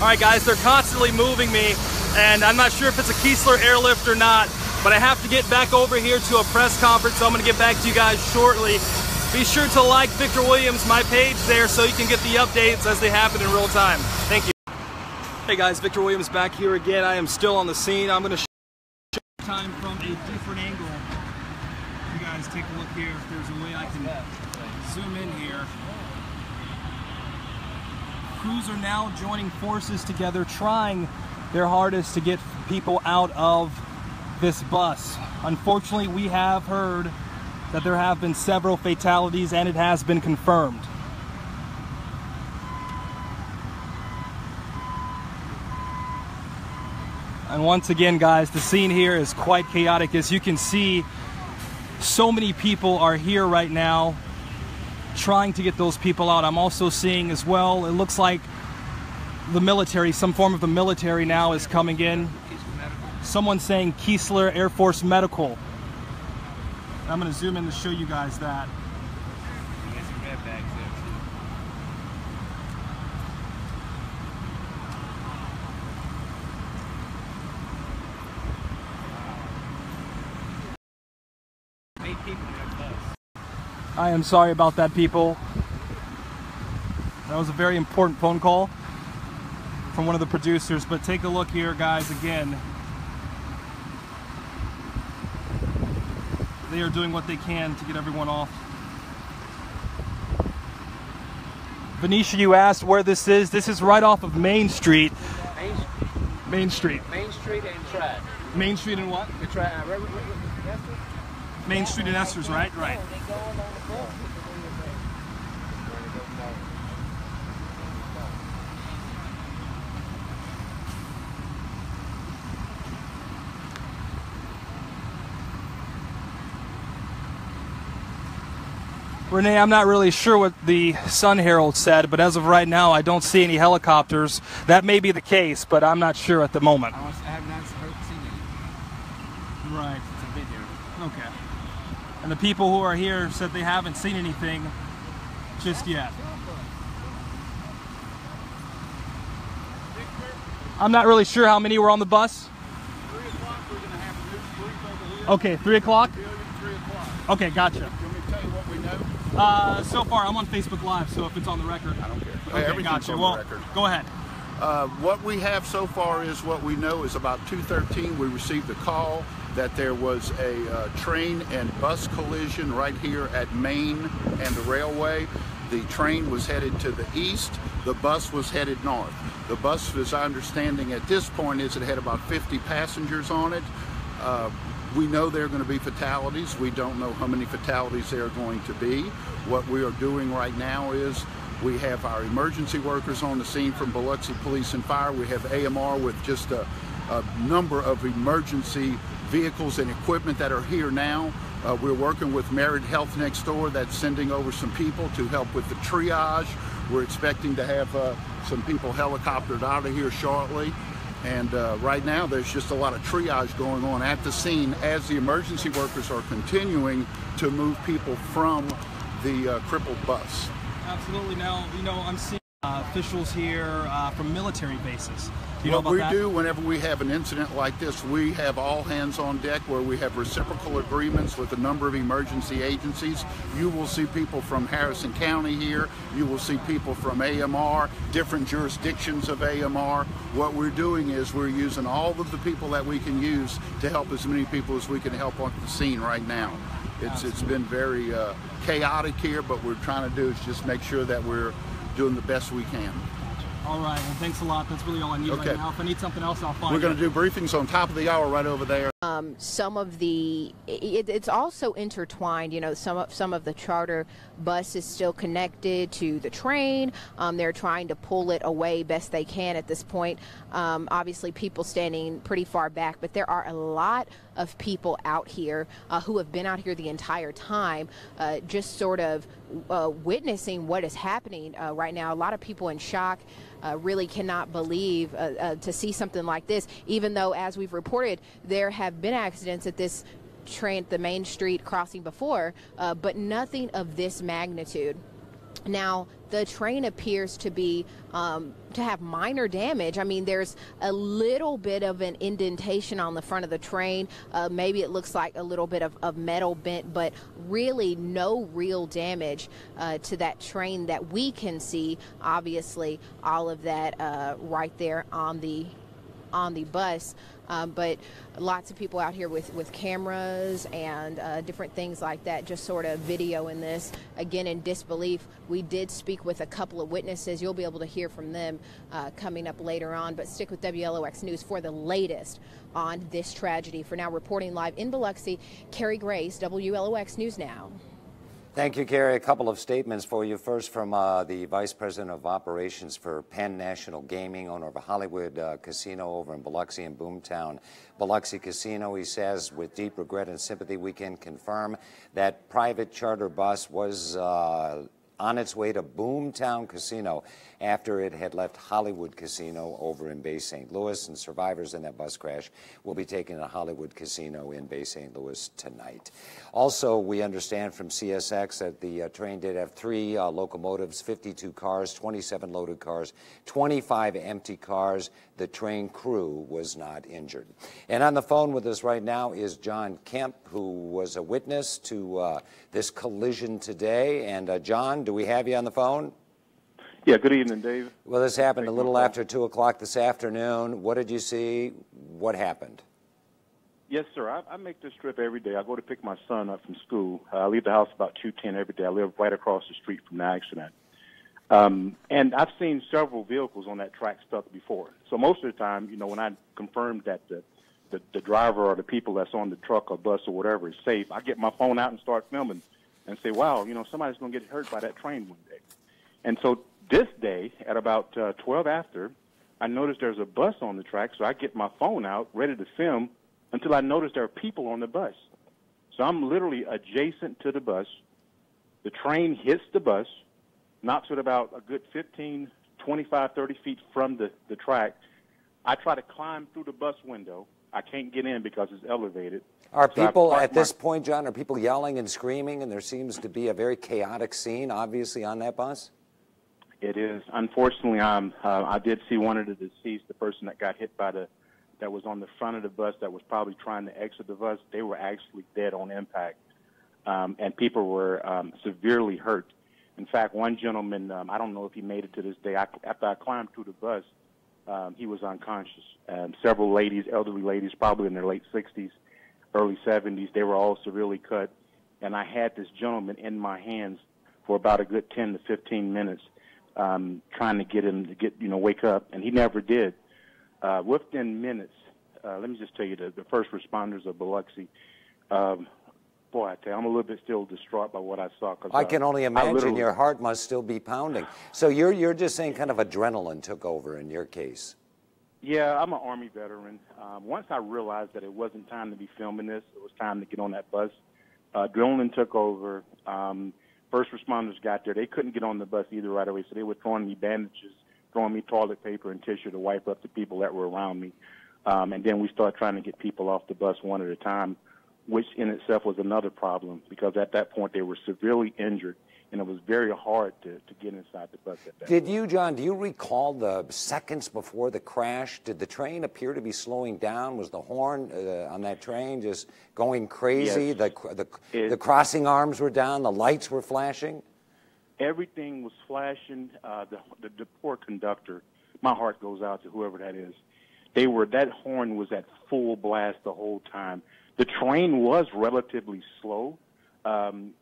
Alright guys, they're constantly moving me, and I'm not sure if it's a Keesler airlift or not, but I have to get back over here to a press conference, so I'm going to get back to you guys shortly. Be sure to like Victor Williams, my page there, so you can get the updates as they happen in real time. Thank you. Hey guys, Victor Williams back here again. I am still on the scene. I'm going to show you time from a different angle. You guys take a look here if there's a way I can zoom in here. Crews are now joining forces together, trying their hardest to get people out of this bus. Unfortunately, we have heard that there have been several fatalities, and it has been confirmed. And once again, guys, the scene here is quite chaotic. As you can see, so many people are here right now trying to get those people out. I'm also seeing as well, it looks like the military, some form of the military now is coming in. Someone's saying Keesler Air Force Medical. I'm going to zoom in to show you guys that. I am sorry about that, people. That was a very important phone call from one of the producers, but take a look here, guys, again. They are doing what they can to get everyone off. Venetia, you asked where this is. This is right off of Main Street. Main Street. Main Street and Track. Main Street and what? The track. Main Street and Esther's, right? Right. Renee, I'm not really sure what the Sun Herald said, but as of right now, I don't see any helicopters. That may be the case, but I'm not sure at the moment. I have not seen it. Right. It's a video. Okay. And the people who are here said they haven't seen anything just yet. I'm not really sure how many were on the bus. 3 o'clock, we're going to have a news brief over here. Okay, 3 o'clock? 3 o'clock. Okay, gotcha. You want me to tell you what we know? So far, I'm on Facebook Live, so if it's on the record. I don't care. Okay, Everything's gotcha. on Well, the record. go ahead. What we have so far is what we know is about 2:13. We received a call that there was a train and bus collision right here at Main and the railway. The train was headed to the east. The bus was headed north. The bus, as I understanding at this point, is it had about 50 passengers on it. We know there are going to be fatalities. We don't know how many fatalities there are going to be. What we are doing right now is we have our emergency workers on the scene from Biloxi Police and Fire. We have AMR with just a number of emergency vehicles and equipment that are here now. We're working with Married Health next door that's sending over some people to help with the triage. We're expecting to have some people helicoptered out of here shortly. And right now there's just a lot of triage going on at the scene as the emergency workers are continuing to move people from the crippled bus. Absolutely. Now, you know, I'm seeing officials here from military bases. Do you know What about that? we do whenever we have an incident like this, we have all hands on deck where we have reciprocal agreements with a number of emergency agencies. You will see people from Harrison County here. You will see people from AMR, different jurisdictions of AMR. What we're doing is we're using all of the people that we can use to help as many people as we can help on the scene right now. It's been very chaotic here, but what we're trying to do is just make sure that we're doing the best we can. All right, well, thanks a lot. That's really all I need right now. If I need something else, I'll find We're going to do briefings on top of the hour right over there. Some of the, it's also intertwined, you know, some of the charter bus is still connected to the train. They're trying to pull it away best they can at this point. Obviously, people standing pretty far back, but there are a lot of people out here who have been out here the entire time, just sort of witnessing what is happening right now. A lot of people in shock. Really cannot believe to see something like this, even though, as we've reported, there have been accidents at this train, the Main Street crossing before, but nothing of this magnitude. Now, the train appears to be to have minor damage. I mean, there's a little bit of an indentation on the front of the train. Maybe it looks like a little bit of metal bent, but really no real damage to that train that we can see. Obviously, all of that right there on the bus. But lots of people out here with cameras and different things like that, just sort of videoing this, again, in disbelief. We did speak with a couple of witnesses. You'll be able to hear from them coming up later on, but stick with WLOX News for the latest on this tragedy. For now, reporting live in Biloxi, Carrie Grace, WLOX News Now. Thank you, Gary. A couple of statements for you. First, from the Vice President of Operations for Penn National Gaming, owner of a Hollywood casino over in Biloxi and Boomtown. Biloxi Casino, he says, with deep regret and sympathy, we can confirm that private charter bus was on its way to Boomtown Casino after it had left Hollywood Casino over in Bay St. Louis, and survivors in that bus crash will be taken to Hollywood Casino in Bay St. Louis tonight. Also, we understand from CSX that the train did have 3 locomotives, 52 cars, 27 loaded cars, 25 empty cars. The train crew was not injured. And on the phone with us right now is John Kemp, who was a witness to this collision today. And John, do we have you on the phone? Yeah, good evening, Dave. Well, this happened a little after 2 o'clock this afternoon. What did you see? What happened? Yes, sir. I make this trip every day. I go to pick my son up from school. I leave the house about 2:10 every day. I live right across the street from the accident. And I've seen several vehicles on that track stuck before. So most of the time, you know, when I confirm that the driver or the people that's on the truck or bus or whatever is safe, I get my phone out and start filming and say, wow, you know, somebody's going to get hurt by that train one day. And so this day, at about 12 after, I noticed there's a bus on the track, so I get my phone out, ready to film, until I notice there are people on the bus. So I'm literally adjacent to the bus. The train hits the bus, knocks it about a good 15, 25, 30 feet from the track. I try to climb through the bus window. I can't get in because it's elevated. Are people, at this point, John, are people yelling and screaming, and there seems to be a very chaotic scene, obviously, on that bus? It is. Unfortunately, I did see one of the deceased, the person that got hit by that was on the front of the bus that was probably trying to exit the bus. They were actually dead on impact, and people were severely hurt. In fact, one gentleman, I don't know if he made it to this day. After I climbed through the bus, he was unconscious. Several ladies, elderly ladies, probably in their late 60s, early 70s, they were all severely cut. And I had this gentleman in my hands for about a good 10 to 15 minutes, trying to get him to wake up, and he never did. Within minutes, let me just tell you, the first responders of Biloxi, boy, I tell you, I'm a little bit still distraught by what I saw. I can only imagine your heart must still be pounding. So you're just saying kind of adrenaline took over in your case. Yeah, I'm an Army veteran. Once I realized that it wasn't time to be filming this, it was time to get on that bus. Adrenaline took over. First responders got there. They couldn't get on the bus either right away, so they were throwing me bandages, throwing me toilet paper and tissue to wipe up the people that were around me. And then we started trying to get people off the bus one at a time, which in itself was another problem because at that point they were severely injured and it was very hard to get inside the bus at that Did point. you, John, do you recall the seconds before the crash? Did the train appear to be slowing down? Was the horn on that train just going crazy? Yes. The crossing arms were down, the lights were flashing? Everything was flashing. The poor conductor, my heart goes out to whoever that is. That horn was at full blast the whole time. The train was relatively slow in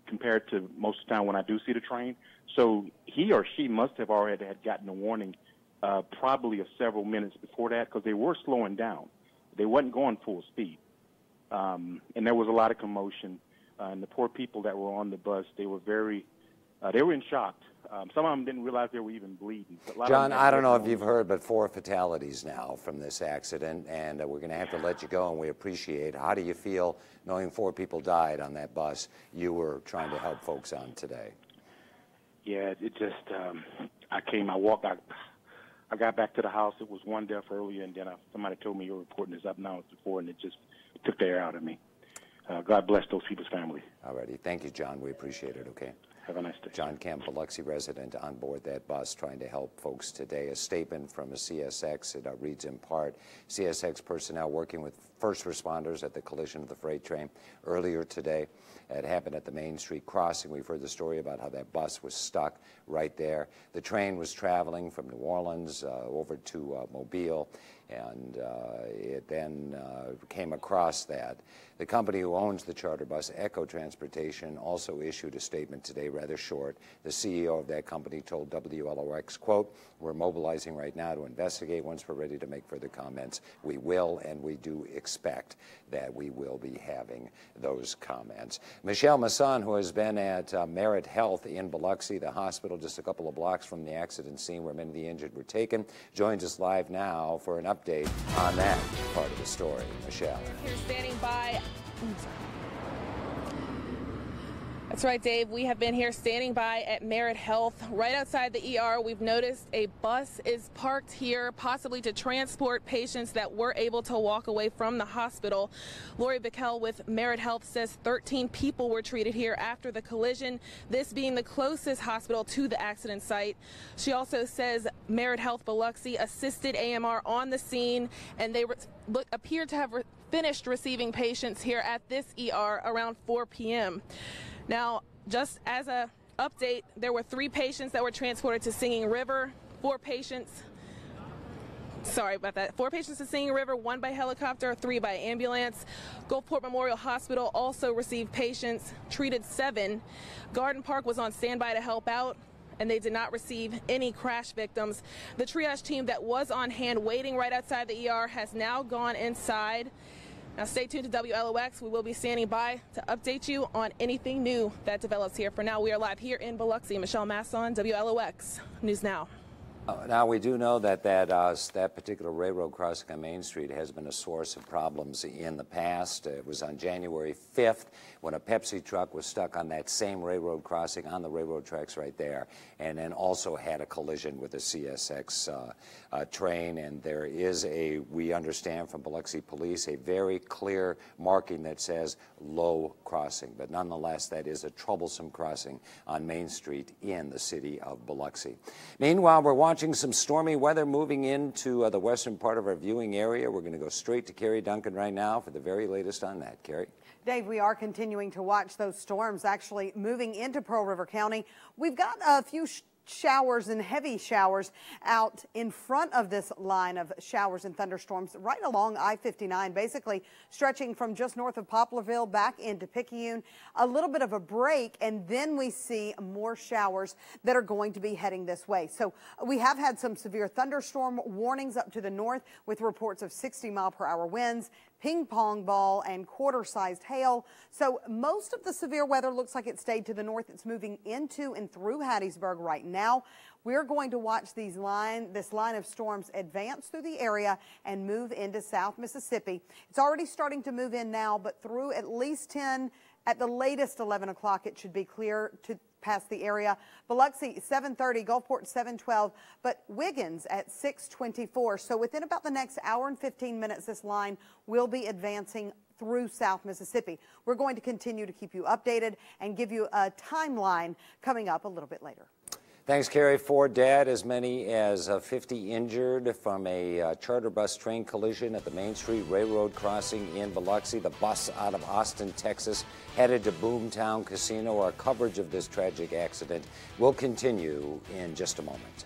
compared to most of the time when I do see the train. So he or she must have already had gotten a warning probably several minutes before that, because they were slowing down. They wasn't going full speed. And there was a lot of commotion. And the poor people that were on the bus, they were in shock. Some of them didn't realize they were even bleeding. John, I don't know if you've heard, but 4 fatalities now from this accident, and we're going to have to let you go, and we appreciate. How do you feel knowing 4 people died on that bus you were trying to help folks on today? Yeah, it just, I got back to the house. It was 1 death earlier, and then somebody told me you're reporting this up now before, and it just took the air out of me. God bless those people's family. All righty. Thank you, John. We appreciate it, okay? Have a nice day. John Kemp, Biloxi resident, on board that bus trying to help folks today. A statement from a CSX, it reads in part, CSX personnel working with first responders at the collision of the freight train earlier today. It happened at the Main Street crossing. We've heard the story about how that bus was stuck right there. The train was traveling from New Orleans over to Mobile, and it then came across that. The company who owns the charter bus, Echo Transportation, also issued a statement today, rather short. The CEO of that company told WLOX, quote, "We're mobilizing right now to investigate. Once we're ready to make further comments, we will, and we do expect that we will be having those comments." Michelle Masson, who has been at Merit Health in Biloxi, the hospital just a couple of blocks from the accident scene where many of the injured were taken, joins us live now for an update on that part of the story. Michelle. Here standing by. That's right, Dave. We have been here standing by at Merit Health. Right outside the ER, we've noticed a bus is parked here, possibly to transport patients that were able to walk away from the hospital. Lori Patel with Merit Health says 13 people were treated here after the collision, this being the closest hospital to the accident site. She also says Merit Health Biloxi assisted AMR on the scene, and they appear to have finished receiving patients here at this ER around 4 p.m. Now, just as a update, there were 3 patients that were transported to Singing River, 4 patients to Singing River, 1 by helicopter, 3 by ambulance. Gulfport Memorial Hospital also received patients, treated 7. Garden Park was on standby to help out, and they did not receive any crash victims. The triage team that was on hand waiting right outside the ER has now gone inside. Now stay tuned to WLOX. We will be standing by to update you on anything new that develops here. For now, we are live here in Biloxi. Michelle Masson, WLOX News Now. Now, we do know that that particular railroad crossing on Main Street has been a source of problems in the past. It was on January 5th when a Pepsi truck was stuck on that same railroad crossing on the railroad tracks right there, and then also had a collision with a CSX train. And there is we understand from Biloxi Police, a very clear marking that says low crossing. But nonetheless, that is a troublesome crossing on Main Street in the city of Biloxi. Meanwhile, we're watching some stormy weather moving into the western part of our viewing area. We're going to go straight to Carrie Duncan right now for the very latest on that. Carrie? Dave, we are continuing to watch those storms actually moving into Pearl River County. We've got a few showers and heavy showers out in front of this line of showers and thunderstorms right along I-59, basically stretching from just north of Poplarville back into Picayune. A little bit of a break, and then we see more showers that are going to be heading this way. So we have had some severe thunderstorm warnings up to the north with reports of 60-mile-per-hour winds, ping pong ball and quarter-sized hail. So most of the severe weather looks like it stayed to the north. It's moving into and through Hattiesburg right now. We're going to watch this line of storms advance through the area and move into South Mississippi. It's already starting to move in now, but through at least 10, at the latest 11 o'clock, it should be clear to past the area. Biloxi 7:30, Gulfport 7:12, but Wiggins at 6:24. So within about the next hour and 15 minutes, this line will be advancing through South Mississippi. We're going to continue to keep you updated and give you a timeline coming up a little bit later. Thanks, Carrie. 4 dead, as many as 50 injured from a charter bus train collision at the Main Street Railroad crossing in Biloxi. The bus out of Austin, Texas, headed to Boomtown Casino. Our coverage of this tragic accident will continue in just a moment.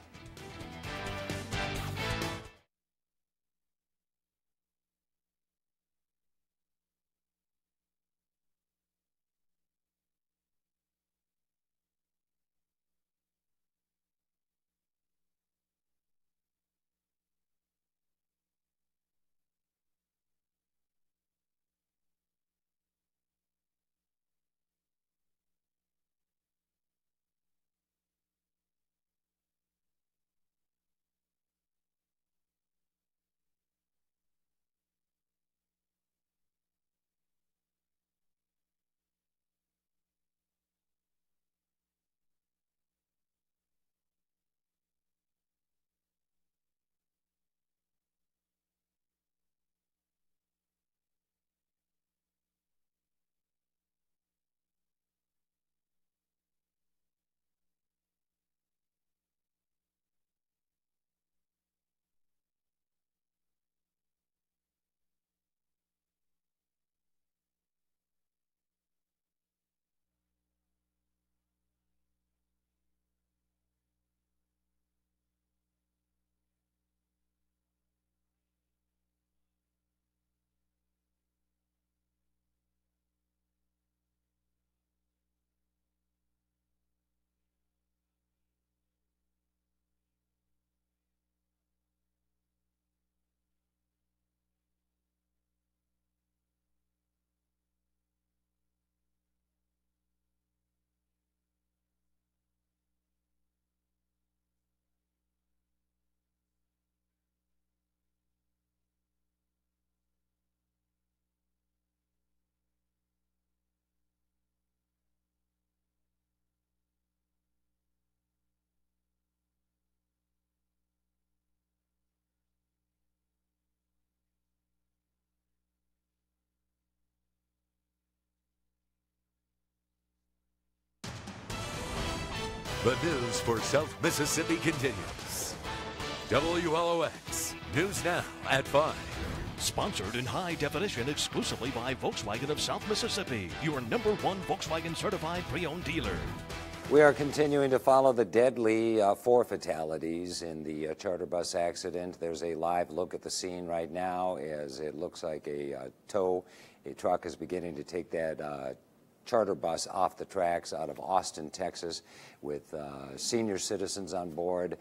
The news for South Mississippi continues. WLOX, News Now at 5. Sponsored in high definition exclusively by Volkswagen of South Mississippi, your #1 Volkswagen certified pre-owned dealer. We are continuing to follow the deadly 4 fatalities in the charter bus accident. There's a live look at the scene right now as it looks like a truck is beginning to take that charter bus off the tracks out of Austin, Texas, with senior citizens on board,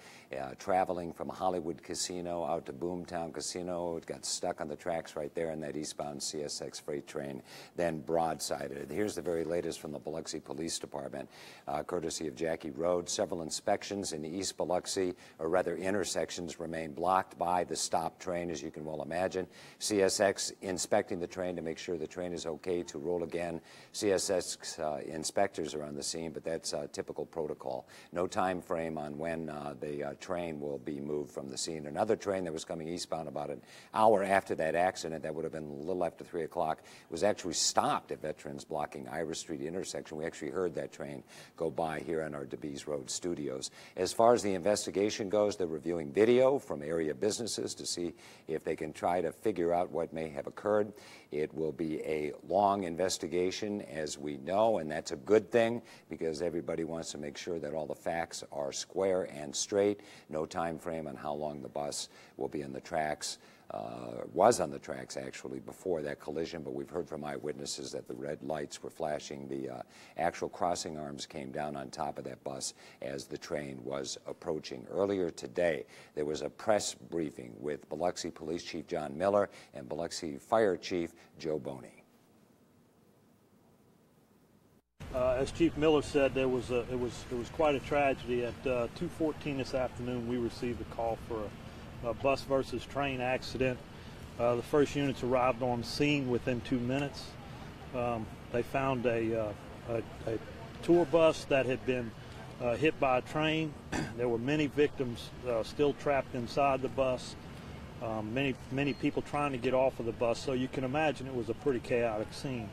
traveling from Hollywood Casino out to Boomtown Casino. It got stuck on the tracks right there in that eastbound CSX freight train, then broadsided. Here's the very latest from the Biloxi Police Department, courtesy of Jackie Road. Several inspections in East Biloxi, or rather intersections, remain blocked by the stopped train, as you can well imagine. CSX inspecting the train to make sure the train is okay to roll again. CSX inspectors are on the scene, but that's typical protocol. No time frame on when the train will be moved from the scene. Another train that was coming eastbound about an hour after that accident, that would have been a little after 3 o'clock, was actually stopped at Veterans blocking Irish Street intersection. We actually heard that train go by here on our DeBees Road studios. As far as the investigation goes, they're reviewing video from area businesses to see if they can try to figure out what may have occurred. It will be a long investigation, as we know, and that's a good thing because everybody wants to make sure that all the facts are square and straight. No time frame on how long the bus will be on the tracks. Was on the tracks actually before that collision, but we've heard from eyewitnesses that the red lights were flashing. The actual crossing arms came down on top of that bus as the train was approaching. Earlier today, there was a press briefing with Biloxi Police Chief John Miller and Biloxi Fire Chief Joe Boney. As Chief Miller said, it was quite a tragedy. At 2:14 this afternoon, we received a call for a bus versus train accident. The first units arrived on scene within 2 minutes. They found a tour bus that had been hit by a train. There were many victims still trapped inside the bus. many people trying to get off of the bus, so you can imagine it was a pretty chaotic scene.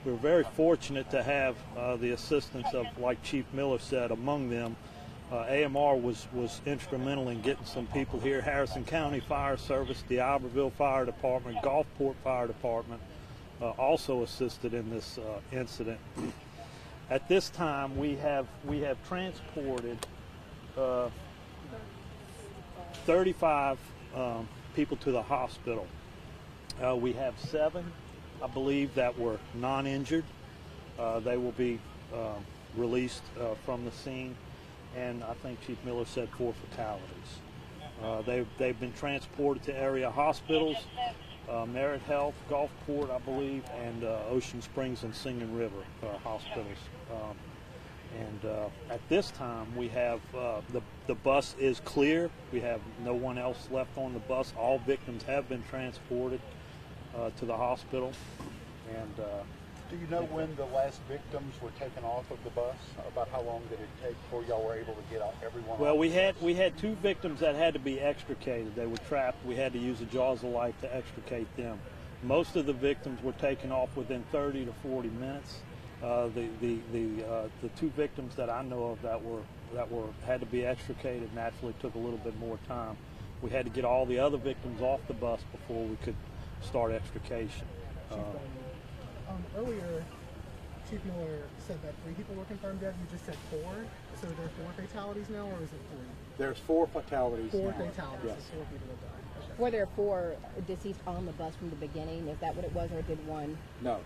We were very fortunate to have the assistance of, like Chief Miller said, among them, AMR was instrumental in getting some people here. Harrison County Fire Service, the Albertville Fire Department, Gulfport Fire Department also assisted in this incident. At this time, we have transported 35 people to the hospital. We have 7, I believe, that were non-injured. They will be released from the scene. And I think Chief Miller said 4 fatalities. They've been transported to area hospitals, Merritt Health, Gulfport, I believe, and Ocean Springs and Singing River hospitals. At this time, we have the bus is clear. We have no one else left on the bus. All victims have been transported to the hospital. And do you know when the last victims were taken off of the bus? About how long did it take before y'all were able to get everyone? Well, we had 2 victims that had to be extricated. They were trapped. We had to use the jaws of life to extricate them. Most of the victims were taken off within 30 to 40 minutes. The 2 victims that I know of that had to be extricated naturally took a little bit more time. We had to get all the other victims off the bus before we could start extrication. Earlier, Chief Miller said that 3 people were confirmed dead. You just said 4. So there are 4 fatalities now, or is it 3? There's 4 fatalities. 4 now. fatalities. Yes. So 4 people have died. Okay. Were there 4 deceased on the bus from the beginning? Is that what it was, or did one? No.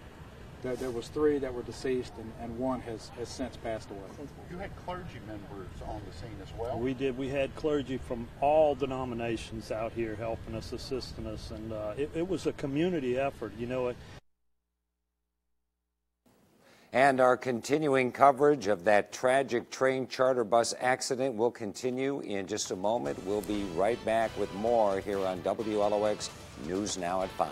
There was 3 that were deceased, and 1 has since passed away. You had clergy members on the scene as well? We did. We had clergy from all denominations out here helping us, assisting us, and it was a community effort. You know, And our continuing coverage of that tragic train charter bus accident will continue in just a moment. We'll be right back with more here on WLOX News Now at 5.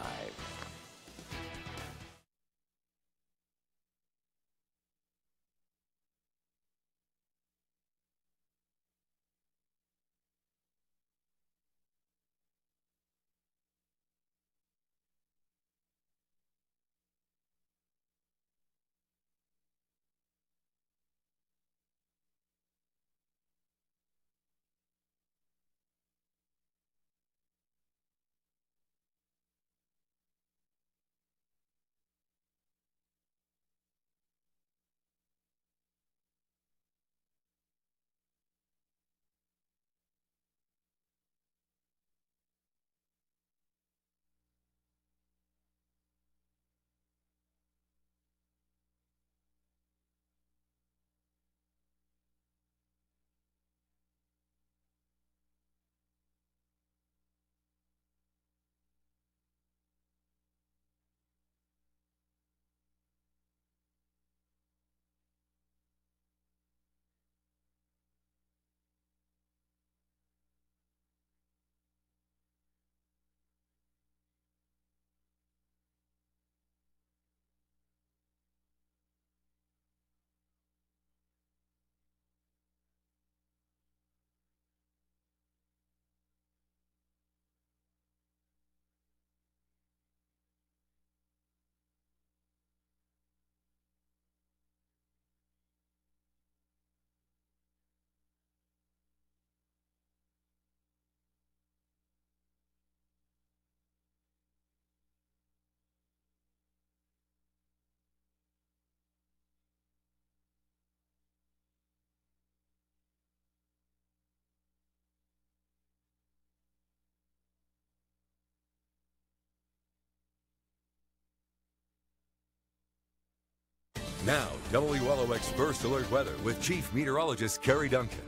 Now, WLOX First Alert Weather with Chief Meteorologist Carrie Duncan.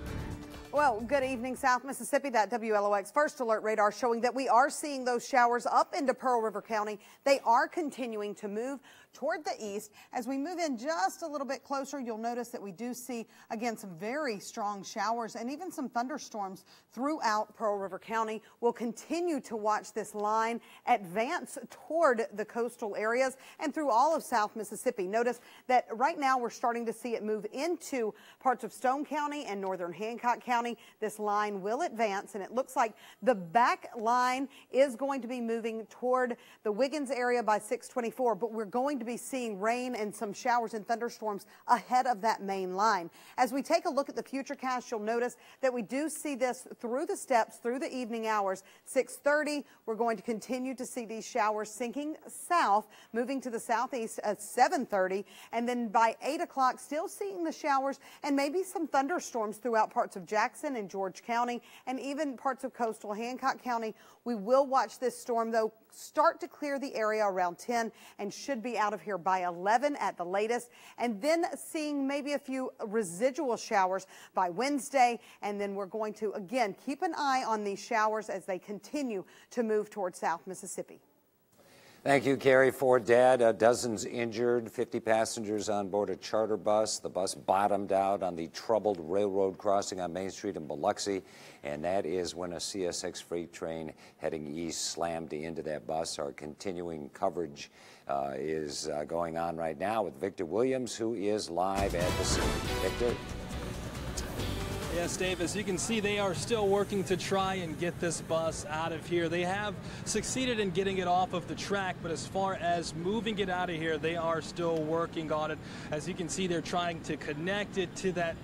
Well, good evening, South Mississippi. That WLOX First Alert radar showing that we are seeing those showers up into Pearl River County. They are continuing to move toward the east. As we move in just a little bit closer, you'll notice that we do see, again, some very strong showers and even some thunderstorms throughout Pearl River County. We'll continue to watch this line advance toward the coastal areas and through all of South Mississippi. Notice that right now we're starting to see it move into parts of Stone County and northern Hancock County. County, this line will advance, and it looks like the back line is going to be moving toward the Wiggins area by 6:24, but we're going to be seeing rain and some showers and thunderstorms ahead of that main line. As we take a look at the futurecast, you'll notice that we do see this through the steps, through the evening hours. 6:30, we're going to continue to see these showers sinking south, moving to the southeast at 7:30, and then by 8 o'clock, still seeing the showers and maybe some thunderstorms throughout parts of Jackson and George County and even parts of coastal Hancock County. We will watch this storm, though, start to clear the area around 10 and should be out of here by 11 at the latest, and then seeing maybe a few residual showers by Wednesday, and then we're going to, again, keep an eye on these showers as they continue to move towards South Mississippi. Thank you, Carrie. 4 dead, dozens injured, 50 passengers on board a charter bus. The bus bottomed out on the troubled railroad crossing on Main Street in Biloxi, and that is when a CSX freight train heading east slammed into that bus. Our continuing coverage is going on right now with Victor Williams, who is live at the scene. Victor? Yes, Dave, as you can see, they are still working to try and get this bus out of here. They have succeeded in getting it off of the track, but as far as moving it out of here, they are still working on it. As you can see, they're trying to connect it to that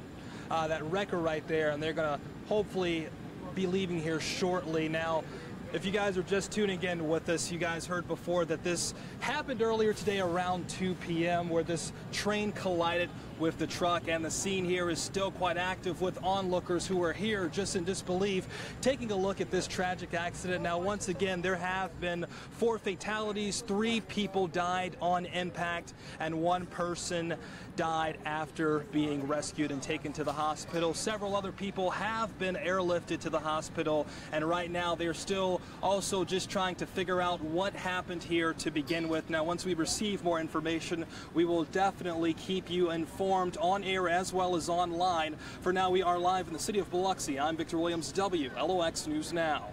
wrecker right there, and they're going to hopefully be leaving here shortly. Now, if you guys are just tuning in with us, you guys heard before that this happened earlier today around 2 p.m. where this train collided with the truck, and the scene here is still quite active with onlookers who are here just in disbelief taking a look at this tragic accident. Now, once again, there have been 4 fatalities. 3 people died on impact, and 1 person died after being rescued and taken to the hospital. Several other people have been airlifted to the hospital, and right now they're still also just trying to figure out what happened here to begin with. Now, once we receive more information, we will definitely keep you informed on air as well as online. For now, we are live in the city of Biloxi. I'm Victor Williams, WLOX News Now.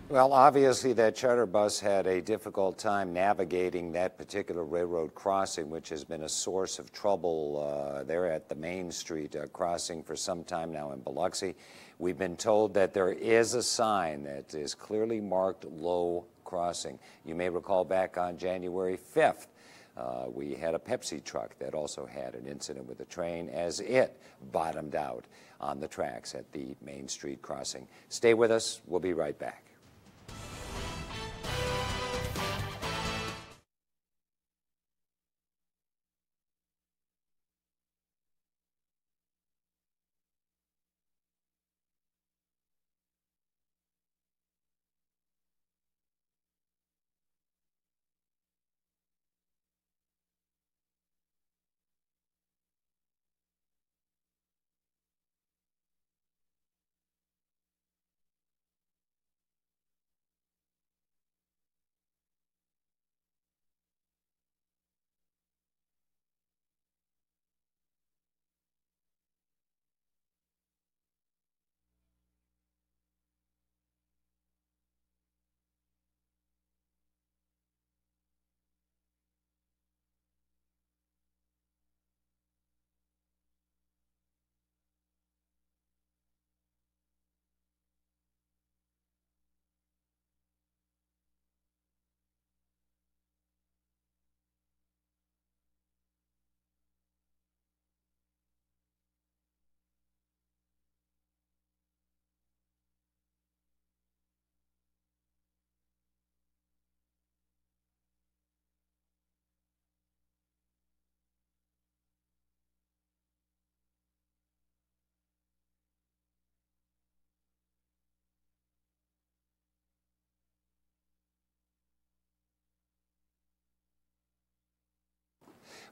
Well, obviously that charter bus had a difficult time navigating that particular railroad crossing, which has been a source of trouble there at the Main Street crossing for some time now in Biloxi. We've been told that there is a sign that is clearly marked low crossing. You may recall back on January 5th, we had a Pepsi truck that also had an incident with a train as it bottomed out on the tracks at the Main Street crossing. Stay with us. We'll be right back.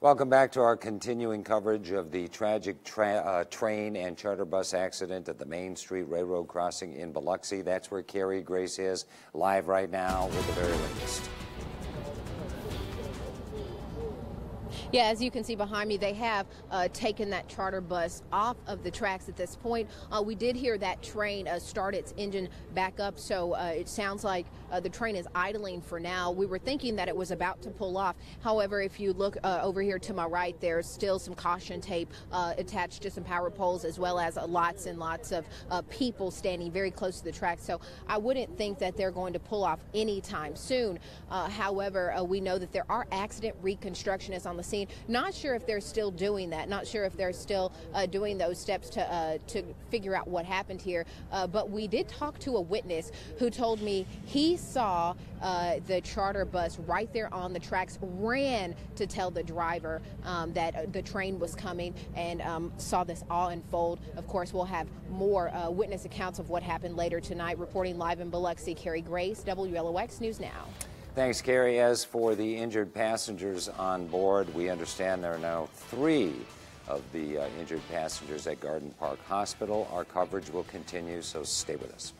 Welcome back to our continuing coverage of the tragic train and charter bus accident at the Main Street Railroad crossing in Biloxi. That's where Carrie Grace is, live right now with the very latest. Yeah, as you can see behind me, they have taken that charter bus off of the tracks at this point. We did hear that train start its engine back up, so it sounds like the train is idling for now. We were thinking that it was about to pull off. However, if you look over here to my right, there's still some caution tape attached to some power poles, as well as lots and lots of people standing very close to the track. So I wouldn't think that they're going to pull off anytime soon. However, we know that there are accident reconstructionists on the scene. Not sure if they're still doing that. Not sure if they're still doing those steps to figure out what happened here. But we did talk to a witness who told me he saw the charter bus right there on the tracks, ran to tell the driver that the train was coming, and saw this all unfold. Of course, we'll have more witness accounts of what happened later tonight. Reporting live in Biloxi, Carrie Grace, WLOX News Now. Thanks, Carrie. As for the injured passengers on board, we understand there are now 3 of the injured passengers at Garden Park Hospital. Our coverage will continue, so stay with us.